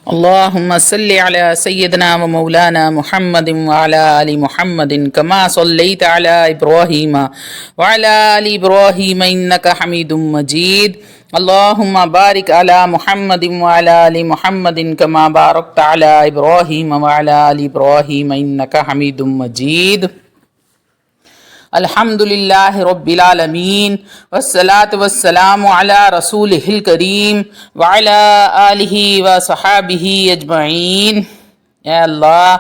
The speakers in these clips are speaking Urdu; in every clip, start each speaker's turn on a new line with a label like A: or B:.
A: اللهم صل على سيدنا ومولانا محمد وعلى آل محمد كما صليت على إبراهيم وعلى آل إبراهيم إنك حميد مجيد. اللهم بارك على محمد وعلى آل محمد كما باركت على إبراهيم وعلى آل إبراهيم إنك حميد مجيد. الحمدللہ رب العالمین والصلاة والسلام علی رسولہ الکریم وعلی آلہ وصحابہ اجمعین. اے اللہ،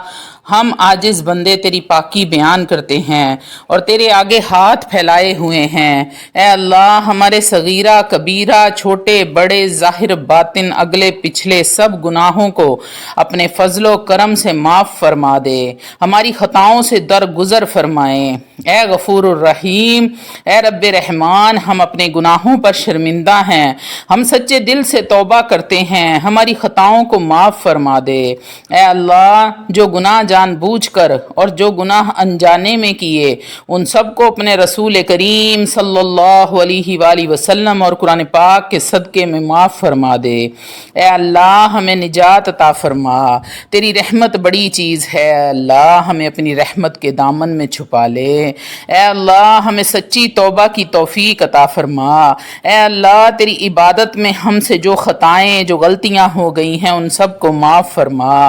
A: ہم عاجز بندے تیری پاکی بیان کرتے ہیں اور تیرے آگے ہاتھ پھیلائے ہوئے ہیں. اے اللہ، ہمارے صغیرہ کبیرہ، چھوٹے بڑے، ظاہر باطن، اگلے پچھلے سب گناہوں کو اپنے فضل و کرم سے معاف فرما دے، ہماری خطاؤں سے درگزر فرمائیں. اے غفور الرحیم، اے رب رحمان، ہم اپنے گناہوں پر شرمندہ ہیں، ہم سچے دل سے توبہ کرتے ہیں، ہماری خطاؤں کو معاف فرما دے. اے اللہ، جو گناہ جان بوجھ کر اور جو گناہ انجانے میں کیے ان سب کو اپنے رسول کریم صلی اللہ علیہ وآلہ وسلم اور قرآن پاک کے صدقے میں معاف فرما دے. اے اللہ، ہمیں نجات عطا فرما، تیری رحمت بڑی چیز ہے. اے اللہ، ہمیں اپنی رحمت کے دامن میں چھپا لے. اے اللہ، ہمیں سچی توبہ کی توفیق عطا فرما. اے اللہ، تیری عبادت میں ہم سے جو خطائیں، جو غلطیاں ہو گئی ہیں ان سب کو معاف فرما.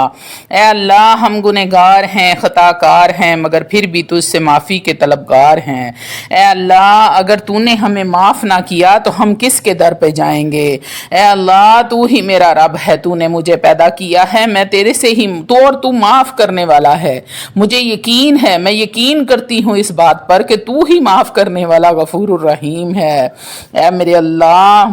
A: اے اللہ، ہم گنہگار ہیں، خطا کار ہیں، مگر پھر بھی تجھ سے معافی کے طلبگار ہیں. اے اللہ، اگر تو نے ہمیں معاف نہ کیا تو ہم کس کے در پہ جائیں گے؟ اے اللہ، تو ہی میرا رب ہے، تو نے مجھے پیدا کیا ہے، میں تیرے سے ہی تو معاف کرنے والا ہے. مجھے یقین ہے، میں یقین کرتی ہوں اس بات پر کہ تو ہی معاف کرنے والا غفور الرحیم ہے. اے میرے اللہ،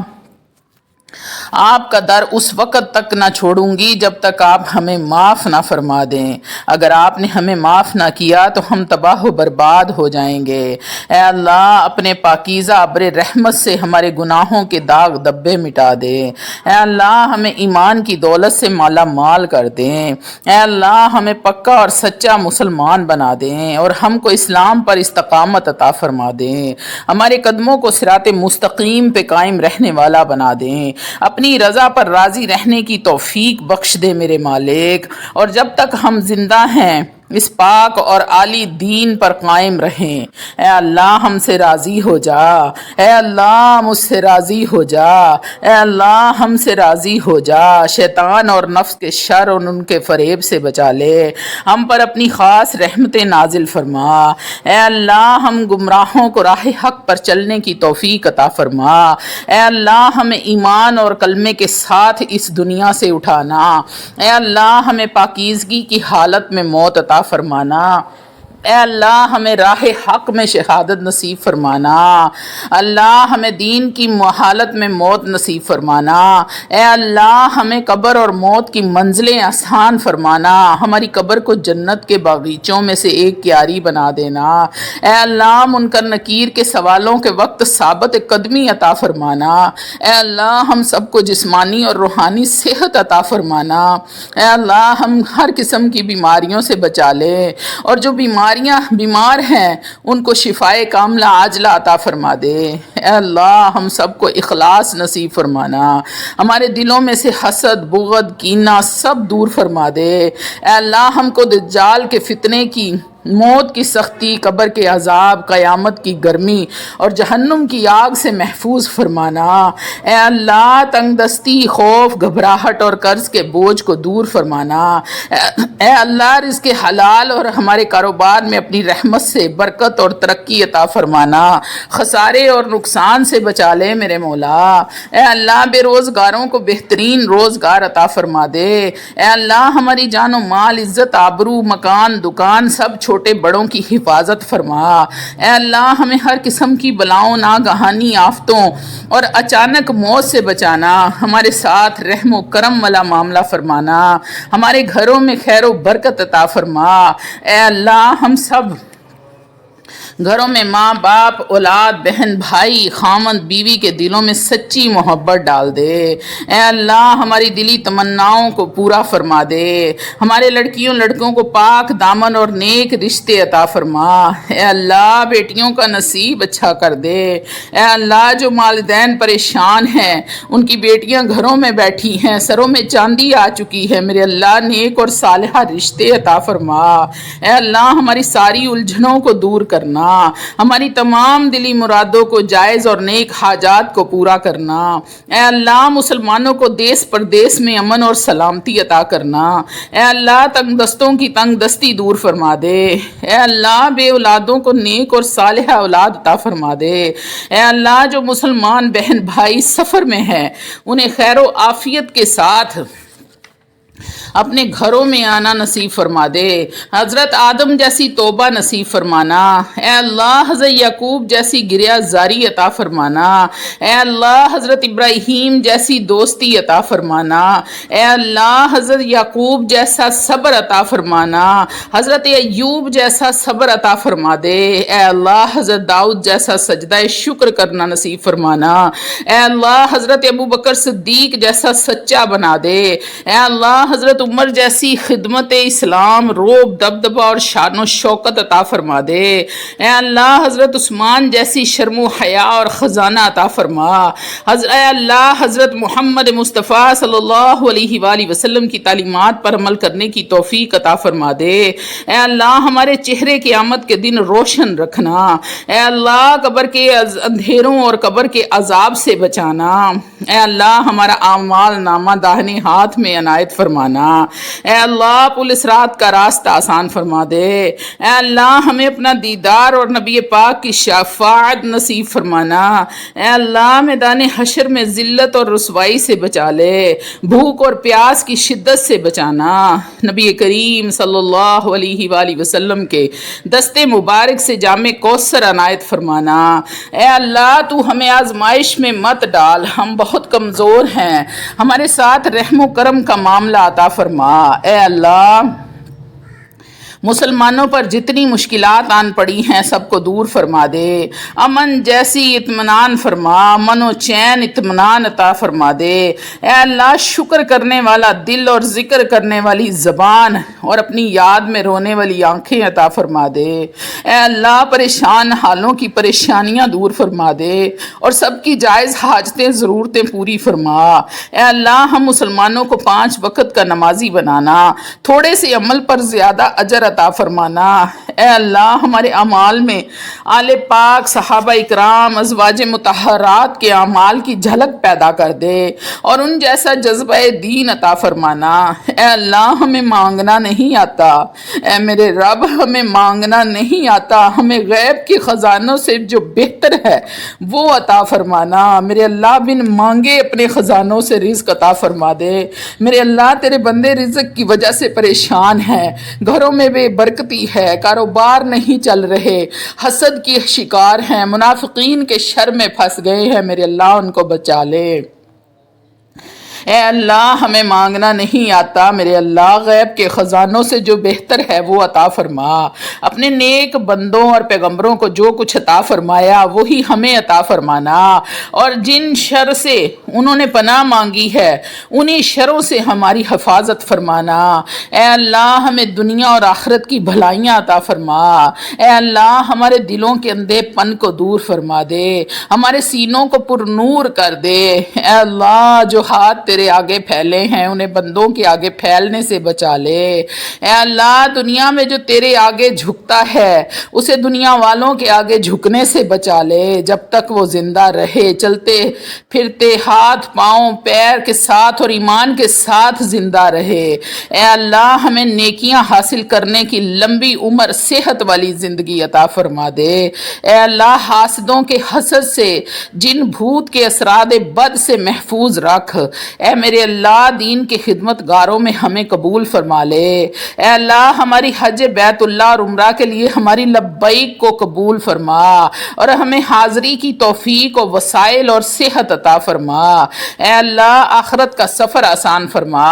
A: آپ کا در اس وقت تک نہ چھوڑوں گی جب تک آپ ہمیں معاف نہ فرما دیں. اگر آپ نے ہمیں معاف نہ کیا تو ہم تباہ و برباد ہو جائیں گے. اے اللہ، اپنے پاکیزہ ابر رحمت سے ہمارے گناہوں کے داغ دبے مٹا دے. اے اللہ، ہمیں ایمان کی دولت سے مالا مال کر دیں. اے اللہ، ہمیں پکا اور سچا مسلمان بنا دیں اور ہم کو اسلام پر استقامت عطا فرما دیں. ہمارے قدموں کو صراط مستقیم پہ قائم رہنے والا بنا دیں. اپنی رضا پر راضی رہنے کی توفیق بخش دے میرے مالک، اور جب تک ہم زندہ ہیں اس پاک اور عالی دین پر قائم رہیں. اے اللہ، ہم سے راضی ہو جا. اے اللہ، مجھ سے راضی ہو جا. اے اللہ، ہم سے راضی ہو جا. شیطان اور نفس کے شر اور ان کے فریب سے بچا لے. ہم پر اپنی خاص رحمت نازل فرما. اے اللہ، ہم گمراہوں کو راہ حق پر چلنے کی توفیق عطا فرما. اے اللہ، ہمیں ایمان اور کلمے کے ساتھ اس دنیا سے اٹھانا. اے اللہ، ہمیں پاکیزگی کی حالت میں موت عطا فرمانا. اے اللہ، ہمیں راہ حق میں شہادت نصیب فرمانا. اللہ، ہمیں دین کی حالت میں موت نصیب فرمانا. اے اللہ، ہمیں قبر اور موت کی منزلیں آسان فرمانا. ہماری قبر کو جنت کے باغیچوں میں سے ایک کیاری بنا دینا. اے اللہ، منکر نکیر کے سوالوں کے وقت ثابت قدمی عطا فرمانا. اے اللہ، ہم سب کو جسمانی اور روحانی صحت عطا فرمانا. اے اللہ، ہم ہر قسم کی بیماریوں سے بچا لے، اور جو بیمار ہیں ان کو شفائے کاملہ عاجلہ عطا فرما دے. اے اللہ، ہم سب کو اخلاص نصیب فرمانا. ہمارے دلوں میں سے حسد، بغض، کینہ سب دور فرما دے. اے اللہ، ہم کو دجال کے فتنے کی، موت کی سختی، قبر کے عذاب، قیامت کی گرمی اور جہنم کی آگ سے محفوظ فرمانا. اے اللہ، تنگ دستی، خوف، گھبراہٹ اور قرض کے بوجھ کو دور فرمانا. اے اللہ، رزق حلال اور ہمارے کاروبار میں اپنی رحمت سے برکت اور ترقی عطا فرمانا. خسارے اور نقصان سے بچا لے میرے مولا. اے اللہ، بے روزگاروں کو بہترین روزگار عطا فرما دے. اے اللہ، ہماری جان و مال، عزت، آبرو، مکان، دکان سب چھوٹے بڑوں کی حفاظت فرما. اے اللہ، ہمیں ہر قسم کی بلاؤں، ناگہانی آفتوں اور اچانک موت سے بچانا. ہمارے ساتھ رحم و کرم والا معاملہ فرمانا. ہمارے گھروں میں خیر و برکت عطا فرما. اے اللہ، ہم سب گھروں میں ماں باپ اولاد بہن بھائی خامند بیوی کے دلوں میں سچی محبت ڈال دے۔ اے اللہ ہماری دلی تمناؤں کو پورا فرما دے، ہمارے لڑکیوں لڑکوں کو پاک دامن اور نیک رشتے عطا فرما۔ اے اللہ بیٹیوں کا نصیب اچھا کر دے۔ اے اللہ جو والدین پریشان ہیں ان کی بیٹیاں گھروں میں بیٹھی ہیں، سروں میں چاندی آ چکی ہے، میرے اللہ نیک اور صالحہ رشتے عطا فرما۔ اے اللہ ہماری ساری الجھنوں کو دور کرنا، ہماری تمام دلی مرادوں کو جائز اور نیک حاجات کو پورا کرنا۔ اے اللہ مسلمانوں کو دیس پردیس میں امن اور سلامتی عطا کرنا۔ اے اللہ تنگ دستوں کی تنگ دستی دور فرما دے۔ اے اللہ بے اولادوں کو نیک اور صالحہ اولاد عطا فرما دے۔ اے اللہ جو مسلمان بہن بھائی سفر میں ہیں انہیں خیر و عافیت کے ساتھ اپنے گھروں میں آنا نصیب فرما دے۔ حضرت آدم جیسی توبہ نصیب فرمانا۔ اے اللہ حضرت یعقوب جیسی گریہ زاری عطا فرمانا۔ اے اللہ حضرت ابراہیم جیسی دوستی عطا فرمانا۔ اے اللہ حضرت یعقوب جیسا صبر عطا فرمانا۔ حضرت ایوب جیسا صبر عطا فرما دے۔ اے اللہ حضرت داؤد جیسا سجدہ شکر کرنا نصیب فرمانا۔ اے اللہ حضرت ابوبکر صدیق جیسا سچا بنا دے۔ اے اللہ حضرت عمر جیسی خدمت اسلام روب دبدبہ اور شان و شوکت عطا فرما دے۔ اے اللہ حضرت عثمان جیسی شرم و حیا اور خزانہ عطا فرما۔ اے اللہ حضرت محمد مصطفیٰ صلی اللہ علیہ وآلہ وسلم کی تعلیمات پر عمل کرنے کی توفیق عطا فرما دے۔ اے اللہ ہمارے چہرے قیامت کے دن روشن رکھنا۔ اے اللہ قبر کے اندھیروں اور قبر کے عذاب سے بچانا۔ اے اللہ ہمارا اعمال نامہ داہنے ہاتھ میں عنایت فرمانا۔ اے اللہ پل صراط کا راستہ آسان فرما دے۔ اے اللہ ہمیں اپنا دیدار اور نبی پاک کی شفاعت نصیب فرمانا۔ اے اللہ میدان حشر میں ذلت اور رسوائی سے بچا لے، بھوک اور پیاس کی شدت سے بچانا۔ نبی کریم صلی اللہ علیہ وآلہ وسلم کے دستے مبارک سے جام کوثر عنایت فرمانا۔ اے اللہ تو ہمیں آزمائش میں مت ڈال، ہم بہت کمزور ہیں، ہمارے ساتھ رحم و کرم کا معاملہ عطا فرما۔ اے اللہ مسلمانوں پر جتنی مشکلات آن پڑی ہیں سب کو دور فرما دے، امن جیسی اطمینان فرما، امن و چین اطمینان عطا فرما دے۔ اے اللہ شکر کرنے والا دل اور ذکر کرنے والی زبان اور اپنی یاد میں رونے والی آنکھیں عطا فرما دے۔ اے اللہ پریشان حالوں کی پریشانیاں دور فرما دے اور سب کی جائز حاجتیں ضرورتیں پوری فرما۔ اے اللہ ہم مسلمانوں کو 5 وقت کا نمازی بنانا، تھوڑے سے عمل پر زیادہ اجر عطا فرمانا۔ اے اللہ ہمارے اعمال میں آل پاک صحابہ اکرام ازواج مطہرات کے اعمال کی جھلک پیدا کر دے اور ان جیسا جذبہ دین عطا فرمانا۔ اے اللہ ہمیں مانگنا نہیں آتا، اے میرے رب ہمیں مانگنا نہیں آتا، ہمیں غیب کے خزانوں سے جو بہتر ہے وہ عطا فرمانا۔ میرے اللہ بن مانگے اپنے خزانوں سے رزق عطا فرما دے۔ میرے اللہ تیرے بندے رزق کی وجہ سے پریشان ہیں، گھروں میں بے برکتی ہے، کاروبار نہیں چل رہے، حسد کی شکار ہیں، منافقین کے شر میں پھنس گئے ہیں، میرے اللہ ان کو بچا لے۔ اے اللہ ہمیں مانگنا نہیں آتا، میرے اللہ غیب کے خزانوں سے جو بہتر ہے وہ عطا فرما۔ اپنے نیک بندوں اور پیغمبروں کو جو کچھ عطا فرمایا وہی ہمیں عطا فرمانا، اور جن شر سے انہوں نے پناہ مانگی ہے انہی شروں سے ہماری حفاظت فرمانا۔ اے اللہ ہمیں دنیا اور آخرت کی بھلائیاں عطا فرما۔ اے اللہ ہمارے دلوں کے اندھے پن کو دور فرما دے، ہمارے سینوں کو پر نور کر دے۔ اے اللہ جو ہاتھ تیرے آگے پھیلے ہیں انہیں بندوں کے آگے پھیلنے سے بچا لے۔ اے اللہ دنیا میں جو تیرے آگے جھکتا ہے اسے دنیا والوں کے آگے جھکنے سے بچا لے، جب تک وہ زندہ رہے، چلتے پھرتے ہاتھ پاؤں پیر کے ساتھ اور ایمان کے ساتھ زندہ رہے۔ اے اللہ ہمیں نیکیاں حاصل کرنے کی لمبی عمر صحت والی زندگی عطا فرما دے۔ اے اللہ حاسدوں کے حسد سے، جن بھوت کے اثرات بد سے محفوظ رکھ۔ اے میرے اللہ دین کے خدمت گاروں میں ہمیں قبول فرما لے۔ اے اللہ ہماری حج بیت اللہ اور عمرہ کے لیے ہماری لبیک کو قبول فرما اور ہمیں حاضری کی توفیق و وسائل اور صحت عطا فرما۔ اے اللہ آخرت کا سفر آسان فرما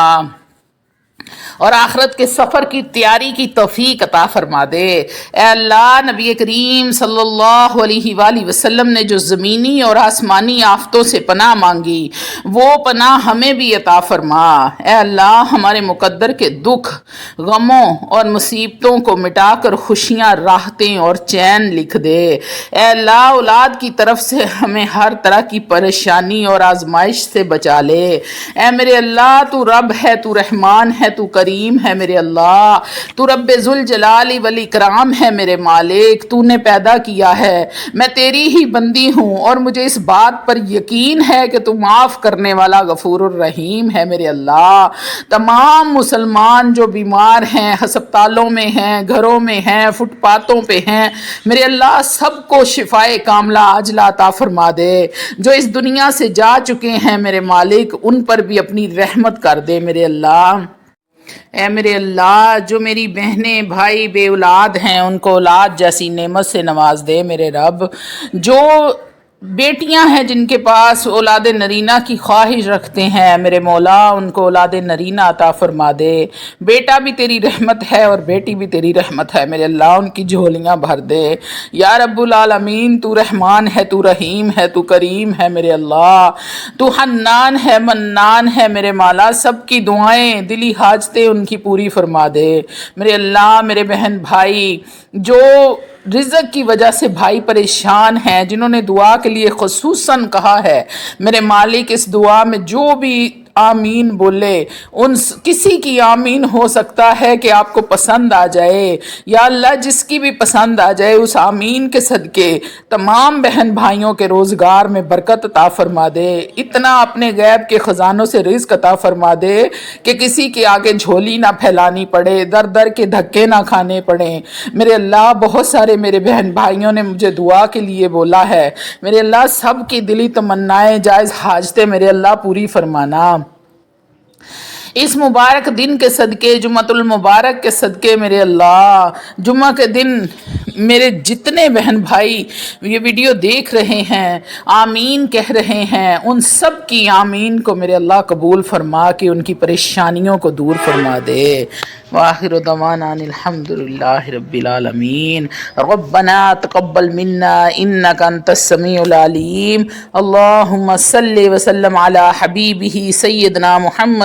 A: اور آخرت کے سفر کی تیاری کی توفیق عطا فرما دے۔ اے اللہ، نبی کریم صلی اللہ علیہ وآلہ وسلم نے جو زمینی اور آسمانی آفتوں سے پناہ مانگی وہ پناہ ہمیں بھی عطا فرما۔ اے اللہ، ہمارے مقدر کے دکھ، غموں اور مصیبتوں کو مٹا کر خوشیاں، راحتیں اور چین لکھ دے۔ اے اللہ، اولاد کی طرف سے ہمیں ہر طرح کی پریشانی اور آزمائش سے بچا لے۔ اے میرے اللہ، تو رب ہے، تو رحمان ہے، تو کریم ہے میرے اللہ، تو رب ذوالجلال والاکرام ہے میرے مالک، تو نے پیدا کیا ہے، میں تیری ہی بندی ہوں اور مجھے اس بات پر یقین ہے کہ تو معاف کرنے والا غفور الرحیم ہے میرے اللہ۔ تمام مسلمان جو بیمار ہیں، ہسپتالوں میں ہیں، گھروں میں ہیں، فٹ پاتھوں پہ ہیں، میرے اللہ سب کو شفائے کاملہ عاجلہ عطا فرما دے۔ جو اس دنیا سے جا چکے ہیں میرے مالک، ان پر بھی اپنی رحمت کر دے میرے اللہ۔ اے میرے اللہ، جو میری بہنیں بھائی بے اولاد ہیں ان کو اولاد جیسی نعمت سے نواز دے میرے رب۔ جو بیٹیاں ہیں جن کے پاس اولاد نرینہ کی خواہش رکھتے ہیں میرے مولا، ان کو اولاد نرینہ عطا فرما دے۔ بیٹا بھی تیری رحمت ہے اور بیٹی بھی تیری رحمت ہے میرے اللہ، ان کی جھولیاں بھر دے یا رب العالمین۔ تو رحمان ہے، تو رحیم ہے، تو کریم ہے میرے اللہ، تو حنان ہے، منان ہے میرے مولا۔ سب کی دعائیں، دلی حاجتیں ان کی پوری فرما دے میرے اللہ۔ میرے بہن بھائی جو رزق کی وجہ سے بھائی پریشان ہیں، جنہوں نے دعا کے لیے خصوصاً کہا ہے میرے مالک، اس دعا میں جو بھی آمین بولے ان کسی کی آمین ہو سکتا ہے کہ آپ کو پسند آ جائے۔ یا اللہ، جس کی بھی پسند آ جائے اس آمین کے صدقے تمام بہن بھائیوں کے روزگار میں برکت عطا فرما دے۔ اتنا اپنے غیب کے خزانوں سے رزق عطا فرما دے کہ کسی کے آگے جھولی نہ پھیلانی پڑے، در در کے دھکے نہ کھانے پڑیں میرے اللہ۔ بہت سارے میرے بہن بھائیوں نے مجھے دعا کے لیے بولا ہے میرے اللہ، سب کی دلی تمنائیں، جائز حاجتیں میرے اللہ پوری فرمانا۔ اس مبارک دن کے صدقے، جمعۃ المبارک کے صدقے میرے اللہ، جمعہ کے دن میرے جتنے بہن بھائی یہ ویڈیو دیکھ رہے ہیں آمین کہہ رہے ہیں، ان سب کی آمین کو میرے اللہ قبول فرما کے ان کی پریشانیوں کو دور فرما دے۔ وآخر دعوانا ان الحمد للہ رب العالمین۔ ربنا تقبل منا انک انت السمیع العلیم۔ اللہم صلی وسلم علی حبیبہ سیدنا محمد